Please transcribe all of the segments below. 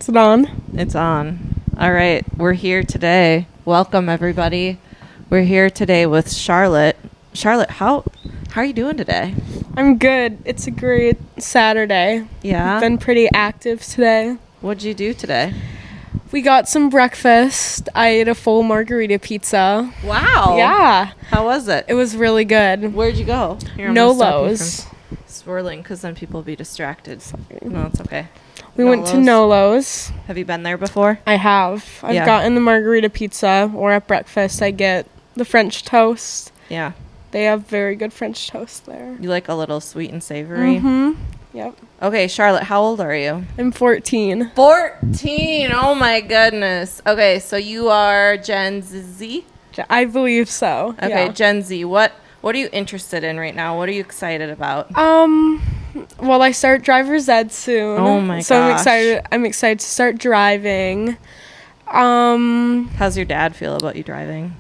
it on? It's on. All right. We're here today. Welcome, everybody. We're here today with Charlotte. Charlotte, how are you doing today? I'm good. It's a great Saturday. Yeah? I've been pretty active today. What'd you do today? We got some breakfast. I ate a full margarita pizza. Wow. Yeah. How was it? It was really good. Where'd you go? Here, I'm gonna stop you Nolo's. from swirling, because then people will be distracted. No, it's okay. We went to Nolo's. Have you been there before? I have. I've Yeah. gotten the margarita pizza, or at breakfast I get the French toast. Yeah. They have very good French toast there. You like a little sweet and savory? Mm-hmm. Yep. Okay, Charlotte, how old are you? I'm 14. 14. Oh my goodness. Okay, so you are Gen Z? I believe so. Okay, Yeah. Gen Z. What are you interested in right now? What are you excited about? Well, I start driver's ed soon. Oh my So gosh. I'm excited to start driving. I How's your dad feel about you driving?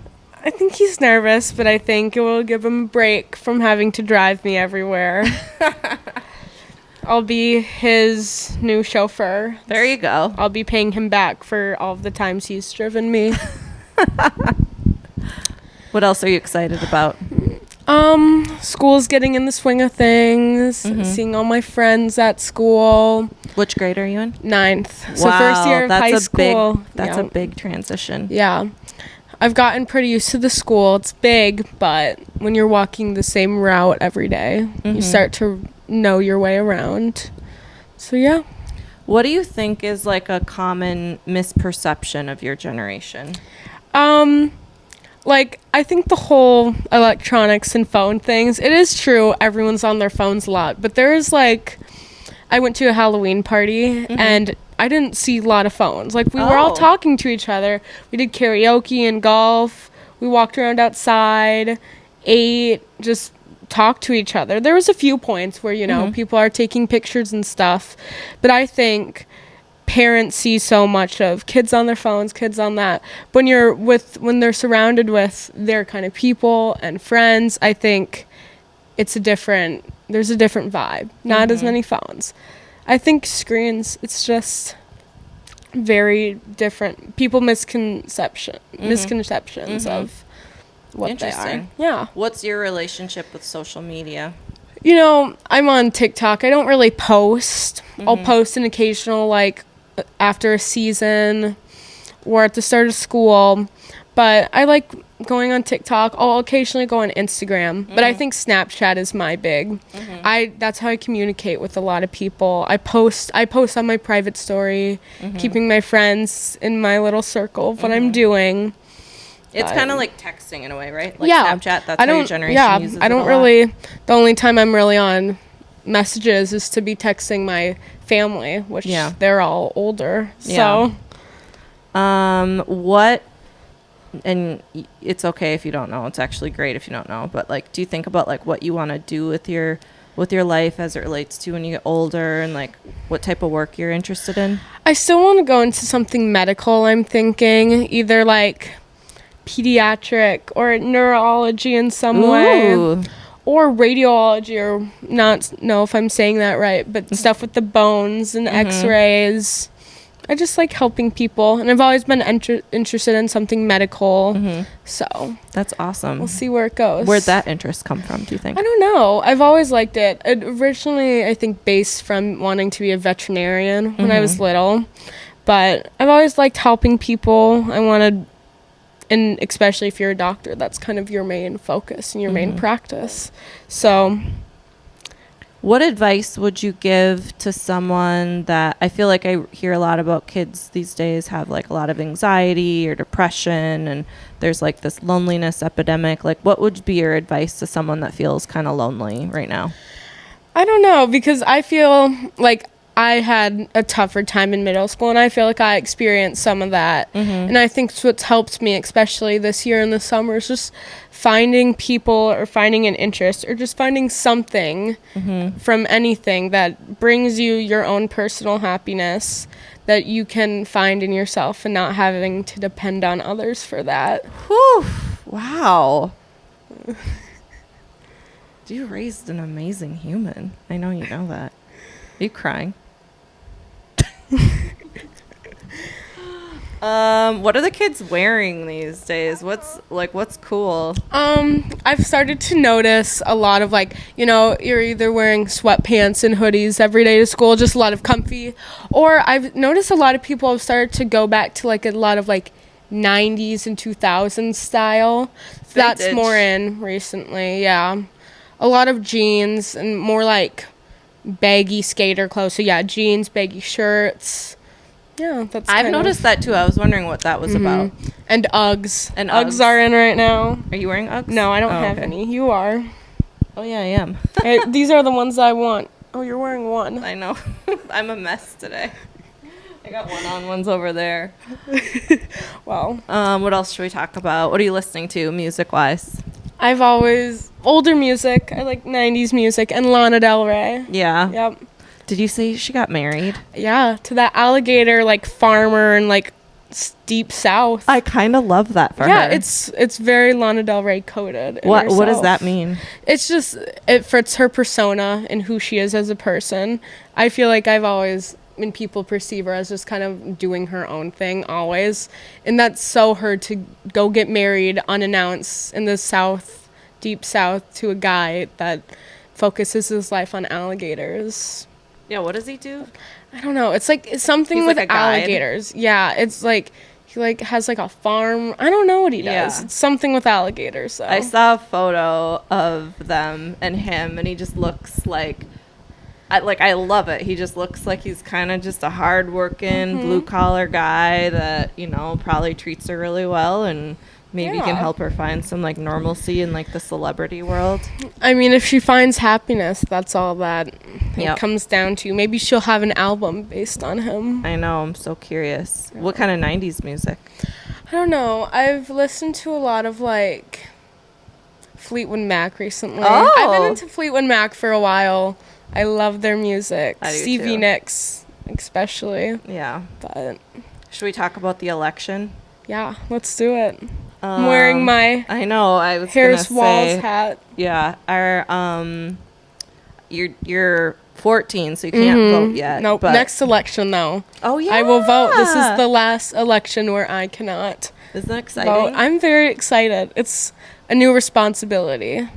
think he's nervous, but I think it will give him a break from having to drive me everywhere. I'll be his new chauffeur. There you go. I'll be paying him back for all of the times he's driven me. What else are you excited about? School's getting in the swing of things, seeing all my friends at school. Which grade are you in? 9th. So first year of high school. That's Yeah. a big transition. Yeah. I've gotten pretty used to the school. It's big, but when you're walking the same route every day, you start to know your way around. So, yeah. What do you think is like a common misperception of your generation? I think the whole electronics and phone things, it is true everyone's on their phones a lot, but there is I went to a Halloween party and I didn't see a lot of phones. We were all Oh. talking to each other. We did karaoke and golf. We walked around outside, ate, just talked to each other. There was a few points where, people are taking pictures and stuff, but I think parents see so much of kids on their phones, kids on that. When they're surrounded with their kind of people and friends, I think there's a different vibe. Not as many phones. I think screens, it's just very different. People misconceptions of what they are. Interesting. Yeah. What's your relationship with social media? I'm on TikTok. I don't really post. I'll post an occasional, after a season or at the start of school. But I like going on TikTok. I'll occasionally go on Instagram. But I think Snapchat is my big. That's how I communicate with a lot of people. I post on my private story, keeping my friends in my little circle of what I'm doing. It's kind of like texting in a way, right? Yeah. Snapchat, that's how your generation uses it I don't a lot. really, the only time I'm really on messages is to be texting my family, which they're all older. So, what, and it's okay if you don't know, it's actually great if you don't know, but do you think about what you want to do with your life as it relates to when you get older, and what type of work you're interested in? I still want to go into something medical. I'm thinking either pediatric or neurology in some way, or radiology, or not know if I'm saying that right, but stuff with the bones and x-rays. I just like helping people, and I've always been interested in something medical. So That's awesome. we'll see where it goes. Where'd that interest come from, do you think? I don't know. I've always liked it. It originally, I think, based from wanting to be a veterinarian when I was little. But I've always liked helping people. I wanted, and especially if you're a doctor, that's kind of your main focus and your main practice. So, what advice would you give to someone that, I feel like I hear a lot about kids these days have a lot of anxiety or depression, and there's this loneliness epidemic. What would be your advice to someone that feels kind of lonely right now? I don't know, because I feel like I had a tougher time in middle school, and I feel like I experienced some of that. And I think what's helped me, especially this year in the summer, is just finding people or finding an interest or just finding something from anything that brings you your own personal happiness that you can find in yourself, and not having to depend on others for that. Whew. Wow. You raised an amazing human. I know you know that. Are you crying? What are the kids wearing these days? What's cool? I've started to notice a lot of like, you're either wearing sweatpants and hoodies every day to school, just a lot of comfy, or I've noticed a lot of people have started to go back to like a lot of like 90s and 2000s style. That's Vintage. more in recently, yeah. A lot of jeans and more like baggy skater clothes. So yeah, jeans, baggy shirts. Yeah, that's I've noticed that too. I was wondering what that was about. And Uggs. And Uggs Uggs. are in right now. Are you wearing Uggs? No, I don't have okay. any. You are. Oh yeah, I am. These are the ones I want. Oh, you're wearing one. I know. I'm a mess today. I got one on, one's over there. Well, What else should we talk about? What are you listening to, music-wise? I've always older music. I like 90s music and Lana Del Rey. Yeah. Yep. Did you say she got married? Yeah, to that alligator like farmer in like deep south. I kind of love that for her. Yeah, it's very Lana Del Rey coded. in What does herself. that mean? It's just it fits her persona and who she is as a person. I feel like I've always when people perceive her as just kind of doing her own thing always, and that's so her to go get married unannounced in the south, deep south, to a guy that focuses his life on alligators. Yeah, what does he do? I don't know. It's something He's with like a guide? alligators. Yeah, it's like he like has like a farm. I don't know what he does. Yeah. It's something with alligators. So. I saw a photo of them and him, and he just looks like, I love it. He just looks like he's kind of just a hard-working, blue-collar guy that, probably treats her really well and maybe can help her find some, like, normalcy in, like, the celebrity world. I mean, if she finds happiness, that's all that Yep. it comes down to. Maybe she'll have an album based on him. I know. I'm so curious. What kind of 90s music? I don't know. I've listened to a lot of, like, Fleetwood Mac recently. Oh. I've been into Fleetwood Mac for a while. I love their music. I do Stevie too. Nicks, especially. Yeah. But, Should we talk about the election? yeah, let's do it. I'm wearing my I know. I was Harris gonna Walls say, hat. yeah. You're 14, so you can't vote yet. Nope. but- Next election, though. Oh yeah. I will vote. This is the last election where I cannot Isn't that exciting? vote. I'm very excited. It's a new responsibility.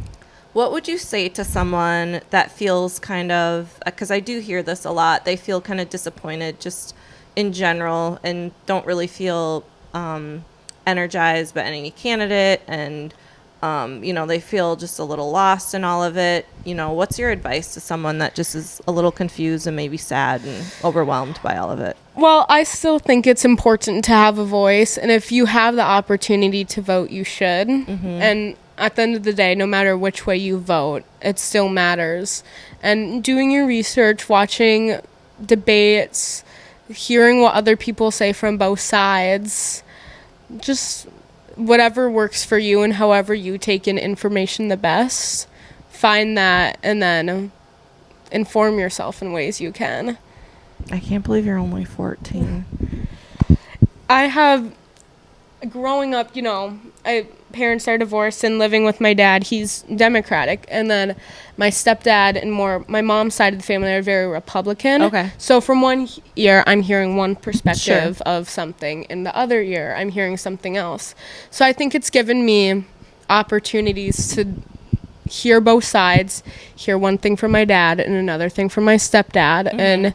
What would you say to someone that feels kind of, because I do hear this a lot, they feel kind of disappointed just in general and don't really feel energized by any candidate and, they feel just a little lost in all of it. What's your advice to someone that just is a little confused and maybe sad and overwhelmed by all of it? Well, I still think it's important to have a voice, and if you have the opportunity to vote, you should. And at the end of the day, no matter which way you vote, it still matters. And doing your research, watching debates, hearing what other people say from both sides, just whatever works for you and however you take in information the best, find that and then inform yourself in ways you can. I can't believe you're only 14. I have, growing up, parents are divorced and living with my dad. He's Democratic. And then my stepdad and my mom's side of the family are very Republican. Okay. So from one year, I'm hearing one perspective of something. In the other year, I'm hearing something else. So I think it's given me opportunities to hear both sides, hear one thing from my dad and another thing from my stepdad. And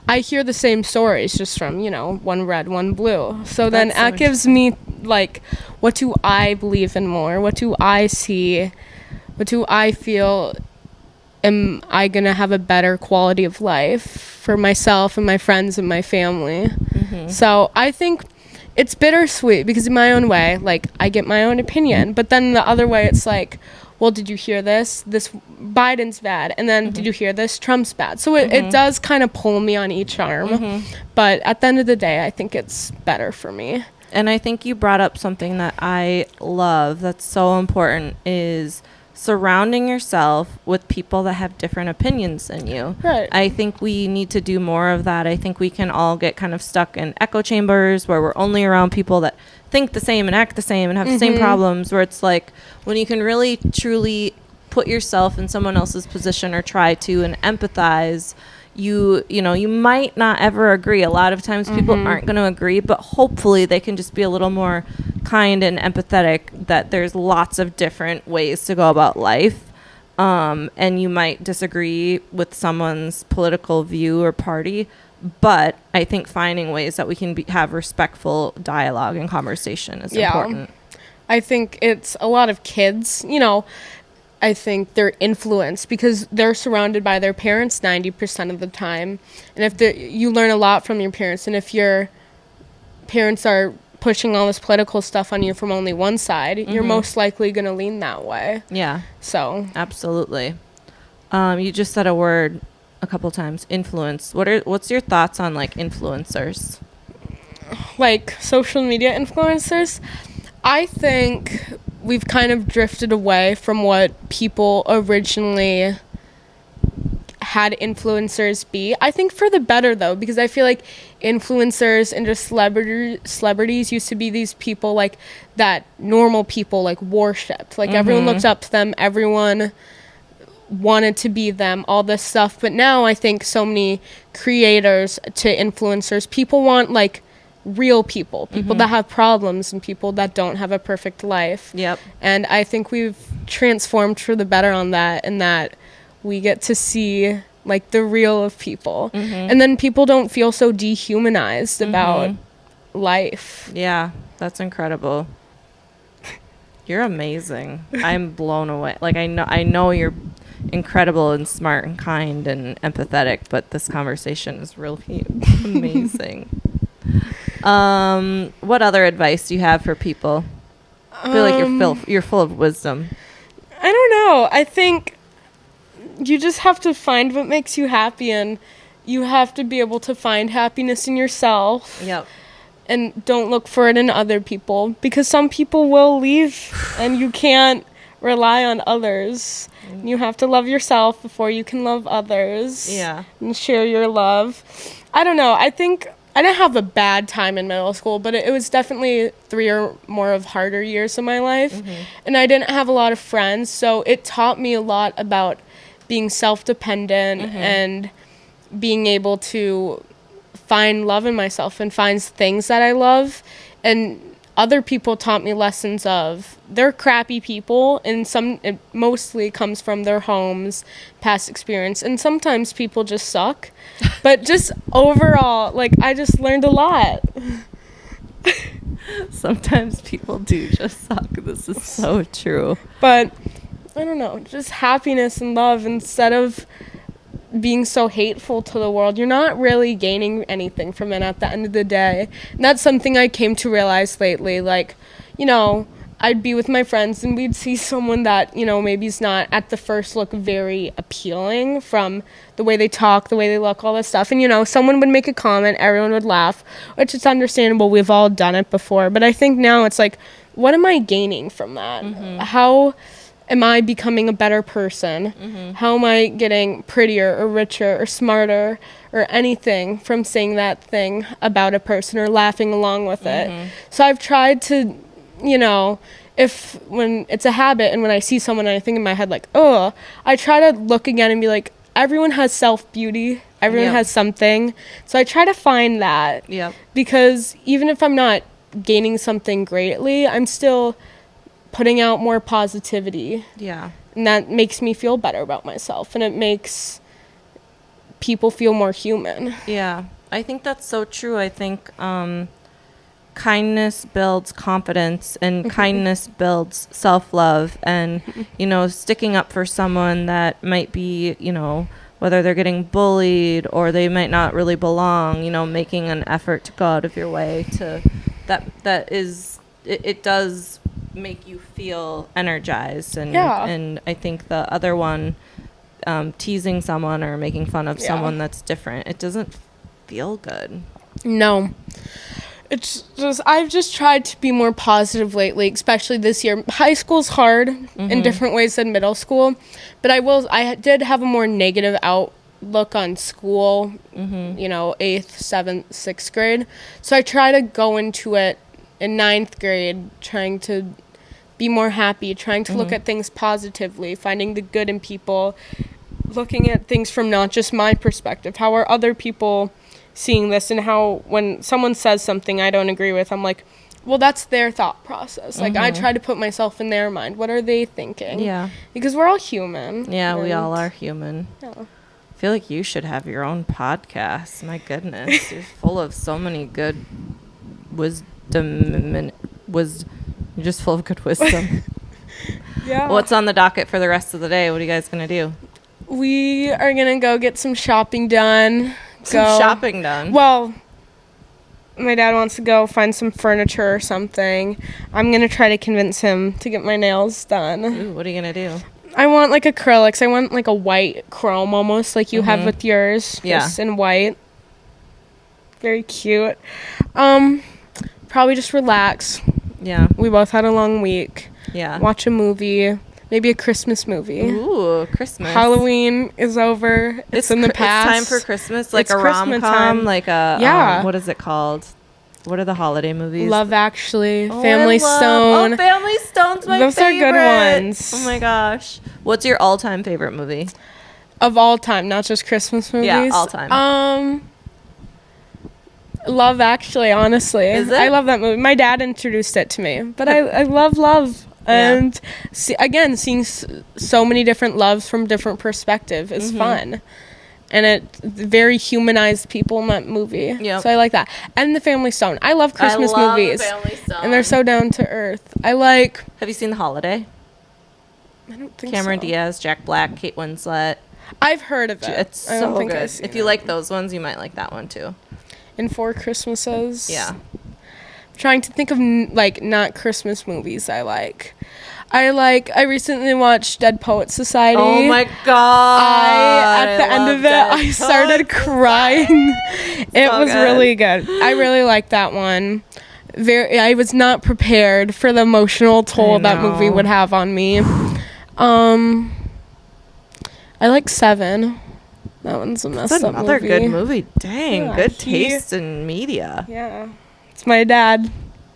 I hear the same stories just from, one red, one blue. So then That's so that gives me, like, what do I believe in more? What do I see? What do I feel? Am I going to have a better quality of life for myself and my friends and my family? So I think it's bittersweet because in my own way, like, I get my own opinion. But then the other way, it's like, well, did you hear this? This Biden's bad. And then did you hear this? Trump's bad. So it does kind of pull me on each arm. But at the end of the day, I think it's better for me. And I think you brought up something that I love that's so important is surrounding yourself with people that have different opinions than you. Right. I think we need to do more of that. I think we can all get kind of stuck in echo chambers where we're only around people that think the same and act the same and have the same problems, where it's like when you can really truly put yourself in someone else's position or try to and empathize, you might not ever agree. A lot of times people aren't going to agree, but hopefully they can just be a little more kind and empathetic that there's lots of different ways to go about life. And you might disagree with someone's political view or party, but I think finding ways that we can have respectful dialogue and conversation is important. I think it's a lot of kids, I think they're influenced because they're surrounded by their parents 90% of the time. And if you learn a lot from your parents, and if your parents are pushing all this political stuff on you from only one side, you're most likely going to lean that way. Yeah. So. Absolutely. You just said a word a couple times, influence. What's your thoughts on like influencers? Like social media influencers? I think we've kind of drifted away from what people originally had influencers be. I think for the better though, because I feel like influencers and just celebrities used to be these people like that normal people like worshipped. Like everyone looked up to them, everyone wanted to be them, all this stuff. But now I think so many creators to influencers, people want like real people that have problems and people that don't have a perfect life. Yep. And I think we've transformed for the better on that, and that we get to see like the real of people. And then people don't feel so dehumanized about life. Yeah, that's incredible. You're amazing. I'm blown away. Like I know you're incredible and smart and kind and empathetic, but this conversation is really amazing. What other advice do you have for people? I feel like you're full of wisdom. I don't know. I think you just have to find what makes you happy, and you have to be able to find happiness in yourself. Yep. And don't look for it in other people, because some people will leave and you can't rely on others. You have to love yourself before you can love others. Yeah. And share your love. I don't know. I think I didn't have a bad time in middle school, but it was definitely 3 or more of harder years of my life. And I didn't have a lot of friends, so it taught me a lot about being self-dependent and being able to find love in myself and find things that I love. And other people taught me lessons of they're crappy people, and it mostly comes from their homes, past experience, and sometimes people just suck. But just overall, like, I just learned a lot. Sometimes people do just suck. This is so true. But I don't know, just happiness and love instead of being so hateful to the world. You're not really gaining anything from it at the end of the day. And that's something I came to realize lately. Like, I'd be with my friends and we'd see someone that, maybe is not at the first look very appealing from the way they talk, the way they look, all this stuff. And, someone would make a comment, everyone would laugh, which is understandable. We've all done it before. But I think now it's like, what am I gaining from that? How am I becoming a better person? How am I getting prettier or richer or smarter or anything from saying that thing about a person or laughing along with it? So I've tried to, when it's a habit and when I see someone and I think in my head like, oh, I try to look again and be like, everyone has self-beauty. Everyone has something. So I try to find that. Because even if I'm not gaining something greatly, I'm still putting out more positivity. Yeah. And that makes me feel better about myself, and it makes people feel more human. Yeah. I think that's so true. I think kindness builds confidence, and kindness builds self-love, and, sticking up for someone that might be, whether they're getting bullied or they might not really belong, making an effort to go out of your way to it does make you feel energized, and I think the other one, teasing someone or making fun of someone that's different, it doesn't feel good. No, it's just I've just tried to be more positive lately, especially this year. High school's hard in different ways than middle school, but I did have a more negative outlook on school, 8th, 7th, 6th grade, so I try to go into it in 9th grade trying to be more happy, trying to look at things positively, finding the good in people, looking at things from not just my perspective. How are other people seeing this? And how, when someone says something I don't agree with, I'm like, well, that's their thought process. Like, I try to put myself in their mind. What are they thinking? Yeah. Because we're all human. Yeah, we all are human. Yeah. I feel like you should have your own podcast. My goodness. You're full of so many good wisdom. You're just full of good wisdom. Yeah. What's on the docket for the rest of the day? What are you guys going to do? We are going to go get some shopping done. Some shopping done? Well, my dad wants to go find some furniture or something. I'm going to try to convince him to get my nails done. Ooh, what are you going to do? I want like acrylics. I want like a white chrome almost like you have with yours. Yeah. Just in white. Very cute. Probably just relax. Yeah. We both had a long week. Yeah. Watch a movie. Maybe a Christmas movie. Ooh, Christmas. Halloween is over. It's in the past. It's time for Christmas. Like It's a Christmas rom-com. time. Like a, Yeah. what is it called? What are the holiday movies? Love Actually. Oh, Family Stone. Oh, Family Stone's my Those favorite. are good ones. Oh my gosh. What's your all-time favorite movie? Of all time, not just Christmas movies. Yeah, all time. Love Actually, honestly. Is it? I love that movie. My dad introduced it to me. But I love love. Yeah. And seeing so many different loves from different perspective is fun. And it very humanized people in that movie. Yep. So I like that. And The Family Stone. I love Christmas movies. Family Stone. And they're so down to earth. I like... Have you seen The Holiday? I don't think Cameron so. Diaz, Jack Black, Kate Winslet. I've heard of it. It's I don't so think I've good. seen If you it. like those ones, you might like that one too. In Four Christmases. Yeah. Trying to think of like not Christmas movies I like. I recently watched Dead Poet Society. Oh my god! At the end of it, I started crying. It was good. really good. I really liked that one. I was not prepared for the emotional toll that movie would have on me. I like Seven. That one's a messed That's up another movie. good movie. Dang, Yeah, good taste in media. Yeah, it's my dad.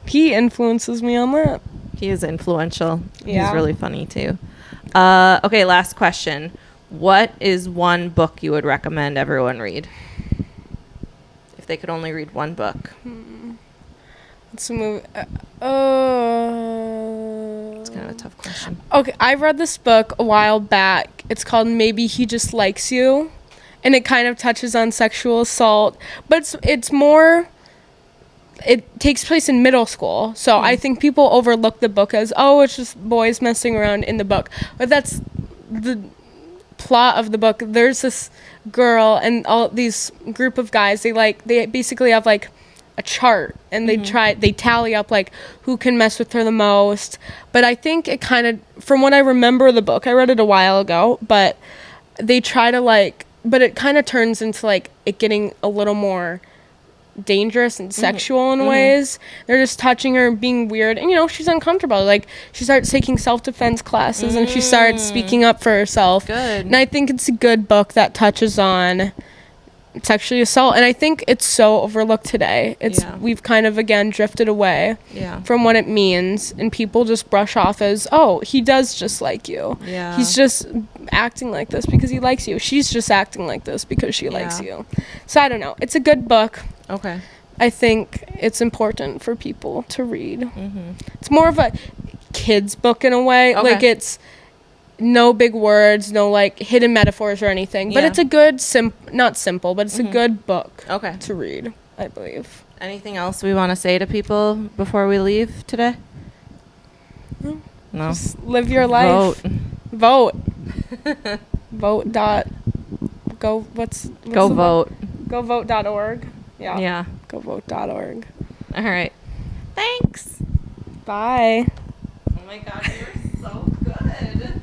He influences me on that. He is influential. Yeah. He's really funny too. Okay, last question. What is one book you would recommend everyone read? If they could only read one book. It's a movie. It's kind of a tough question. Okay, I read this book a while back. It's called Maybe He Just Likes You. And it kind of touches on sexual assault. But it's more... It takes place in middle school. So I think people overlook the book as, oh, it's just boys messing around in the book. But that's the plot of the book. There's this girl and all these group of guys. They basically have like a chart and they tally up like who can mess with her the most. But I think it kind of, from what I remember the book, I read it a while ago, but they try to like, but it kind of turns into like it getting a little more dangerous and sexual in ways. They're just touching her and being weird, and she's uncomfortable. Like she starts taking self-defense classes and she starts speaking up for herself. Good. And I think it's a good book that touches on sexual assault, and I think it's so overlooked today. We've kind of again drifted away from what it means, and people just brush off as, oh, he does just like you. Yeah. He's just acting like this because he likes you. She's just acting like this because she likes you. So I don't know. It's a good book. Okay. I think it's important for people to read. It's more of a kid's book in a way. Okay. Like it's no big words, no like hidden metaphors or anything. But Yeah. it's a good, not simple, but it's a good book to read, I believe. Anything else we want to say to people before we leave today? No. Just live your life. Vote. Vote. Go. What's Go the vote. GoVote.org. Yeah. Yeah. GoVote.org. All right. Thanks. Bye. Oh my God, you were so good.